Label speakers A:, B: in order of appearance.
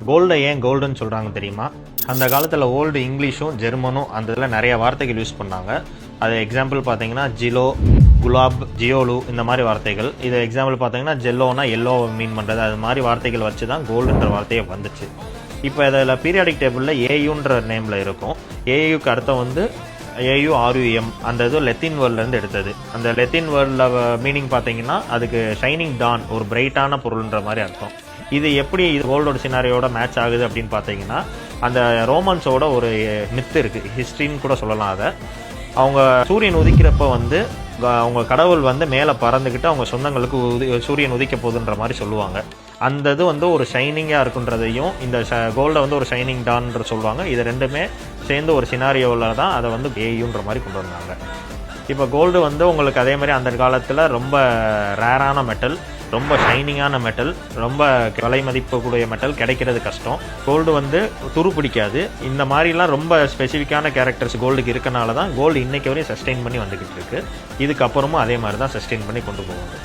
A: கோல்டை ஏன் கோல்டுன்னு சொல்கிறாங்க தெரியுமா? அந்த காலத்தில் ஓல்டு இங்கிலீஷும் ஜெர்மனும் அந்த இதில் நிறைய வார்த்தைகள் யூஸ் பண்ணாங்க. அது எக்ஸாம்பிள் பார்த்தீங்கன்னா ஜிலோ, குலாப், ஜியோலு இந்த மாதிரி வார்த்தைகள். இது எக்ஸாம்பிள் பார்த்தீங்கன்னா ஜெல்லோனா எல்லோ மீன் பண்ணுறது, அது மாதிரி வார்த்தைகள் வச்சு தான் கோல்டுன்ற வார்த்தையை வந்துச்சு. இப்போ இதில் பீரியாடிக் டேபிளில் ஏயுன்ற நேமில் இருக்கும். ஏயுக்கு அர்த்தம் வந்து AURUM, அந்த இது லெத்தின் வேர்ட்லேருந்து எடுத்தது. அந்த லெத்தின் வேர்டில் மீனிங் பார்த்தீங்கன்னா அதுக்கு ஷைனிங் டான், ஒரு பிரைட்டான பொருள்ன்ற மாதிரி அர்த்தம். இது எப்படி இது கோல்டோட சினாரியோட மேட்ச் ஆகுது அப்படின்னு பார்த்தீங்கன்னா, அந்த ரோமன்ஸோட ஒரு மித்து இருக்குது, ஹிஸ்ட்ரின்னு கூட சொல்லலாம். அதை அவங்க சூரியன் உதிக்கிறப்ப வந்து அவங்க கடவுள் வந்து மேலே பறந்துக்கிட்டு அவங்க சொந்தங்களுக்கு சூரியன் உதிக்க போகுதுன்ற மாதிரி சொல்லுவாங்க. அந்த இது வந்து ஒரு ஷைனிங்காக இருக்குன்றதையும் இந்த கோல்டை வந்து ஒரு ஷைனிங் டான்ற சொல்லுவாங்க. இது ரெண்டுமே சேர்ந்து ஒரு சினாரியோவில் தான் அதை வந்து ஏயுன்ற மாதிரி கொண்டு வந்தாங்க. இப்போ கோல்டு வந்து உங்களுக்கு அதே மாதிரி அந்த காலத்தில் ரொம்ப ரேரான மெட்டல், ரொம்ப ஷைனிங்கான மெட்டல், ரொம்ப விலை மதிப்புக்கூடிய மெட்டல் கிடைக்கிறது கஷ்டம். கோல்டு வந்து துரு பிடிக்காது. இந்த மாதிரிலாம் ரொம்ப ஸ்பெசிஃபிக்கான கேரக்டர்ஸ் கோல்டுக்கு இருக்கனால தான் கோல்டு இன்னைக்கு வரையும் சஸ்டெயின் பண்ணி வந்துக்கிட்டு இருக்கு. இதுக்கப்புறமும் அதே மாதிரி தான் சஸ்டெயின் பண்ணி கொண்டு போவாங்க.